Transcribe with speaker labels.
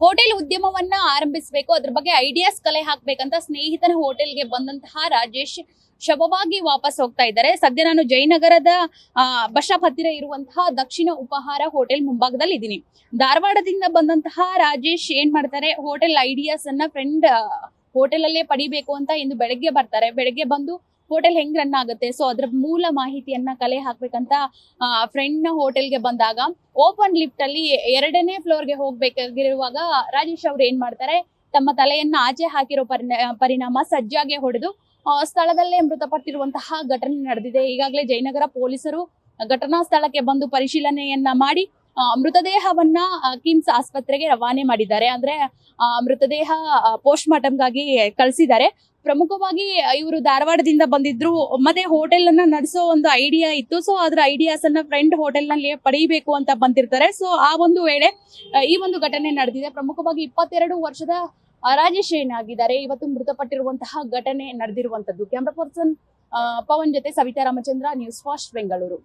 Speaker 1: Hotel ಉದ್ಯಮವನ್ನ ಆರಂಭಿಸಬೇಕು, ಅದ್ರ ಬಗ್ಗೆ ಐಡಿಯಾಸ್ ಕಲೆ ಹಾಕ್ಬೇಕಂತ ಸ್ನೇಹಿತನ ಹೋಟೆಲ್ಗೆ ಬಂದಂತಹ ರಾಜೇಶ್ ಶವವಾಗಿ ವಾಪಸ್ ಹೋಗ್ತಾ ಇದ್ದಾರೆ. ಸದ್ಯ ನಾನು ಜಯನಗರದ ಬಸ್ ಸ್ಟಾಪ್ ಹತ್ತಿರ ಇರುವಂತಹ ದಕ್ಷಿಣ ಉಪಹಾರ ಹೋಟೆಲ್ ಮುಂಭಾಗದಲ್ಲಿ ಇದ್ದೀನಿ. ಧಾರವಾಡದಿಂದ ಬಂದಂತಹ ರಾಜೇಶ್ ಏನ್ ಮಾಡ್ತಾರೆ, ಹೋಟೆಲ್ ಐಡಿಯಾಸ್ ಅನ್ನ ಫ್ರೆಂಡ್ ಹೋಟೆಲ್ ಅಲ್ಲೇ ಪಡಿಬೇಕು ಅಂತ ಇಂದು ಬೆಳಗ್ಗೆ ಬರ್ತಾರೆ. ಬೆಳಗ್ಗೆ ಬಂದು ಹೋಟೆಲ್ ಹೆಂಗ್ ರನ್ ಆಗುತ್ತೆ, ಸೊ ಅದ್ರ ಮೂಲ ಮಾಹಿತಿಯನ್ನ ಕಲೆ ಹಾಕ್ಬೇಕಂತ ಫ್ರೆಂಡ್ ನ ಹೋಟೆಲ್ಗೆ ಬಂದಾಗ ಓಪನ್ ಲಿಫ್ಟ್ ಅಲ್ಲಿ 2ನೇ ಫ್ಲೋರ್ಗೆ ಹೋಗ್ಬೇಕಾಗಿರುವಾಗ ರಾಜೇಶ್ ಅವ್ರು ಏನ್ ಮಾಡ್ತಾರೆ, ತಮ್ಮ ತಲೆಯನ್ನ ಆಚೆ ಹಾಕಿರೋ ಪರಿಣಾಮ ಸಜ್ಜಾಗೆ ಹೊಡೆದು ಸ್ಥಳದಲ್ಲೇ ಮೃತಪಟ್ಟಿರುವಂತಹ ಘಟನೆ ನಡೆದಿದೆ. ಈಗಾಗಲೇ ಜಯನಗರ ಪೊಲೀಸರು ಘಟನಾ ಸ್ಥಳಕ್ಕೆ ಬಂದು ಪರಿಶೀಲನೆಯನ್ನ ಮಾಡಿ ಮೃತದೇಹವನ್ನ ಕಿಮ್ಸ್ ಆಸ್ಪತ್ರೆಗೆ ರವಾನೆ ಮಾಡಿದ್ದಾರೆ. ಅಂದ್ರೆ ಮೃತದೇಹ ಪೋಸ್ಟ್ ಮಾರ್ಟಮ್ಗಾಗಿ ಕಳಿಸಿದ್ದಾರೆ. ಪ್ರಮುಖವಾಗಿ ಇವರು ಧಾರವಾಡದಿಂದ ಬಂದಿದ್ರು, ಮತ್ತೆ ಹೋಟೆಲ್ ಅನ್ನ ನಡೆಸೋ ಒಂದು ಐಡಿಯಾ ಇತ್ತು. ಸೊ ಅದ್ರ ಐಡಿಯಾಸ್ ಅನ್ನ ಫ್ರೆಂಡ್ ಹೋಟೆಲ್ ನಲ್ಲಿ ಪಡೀಬೇಕು ಅಂತ ಬಂದಿರ್ತಾರೆ. ಸೊ ಆ ಒಂದು ವೇಳೆ ಈ ಒಂದು ಘಟನೆ ನಡೆದಿದೆ. ಪ್ರಮುಖವಾಗಿ 22 ವರ್ಷದ ರಾಜೇಶ್ ಏನಾಗಿದ್ದಾರೆ, ಇವತ್ತು ಮೃತಪಟ್ಟಿರುವಂತಹ ಘಟನೆ ನಡೆದಿರುವಂತದ್ದು. ಕ್ಯಾಮ್ರಾ ಪರ್ಸನ್ ಪವನ್ ಜೊತೆ ಸವಿತಾ ರಾಮಚಂದ್ರ, ನ್ಯೂಸ್ ಫಾಸ್ಟ್ ಬೆಂಗಳೂರು.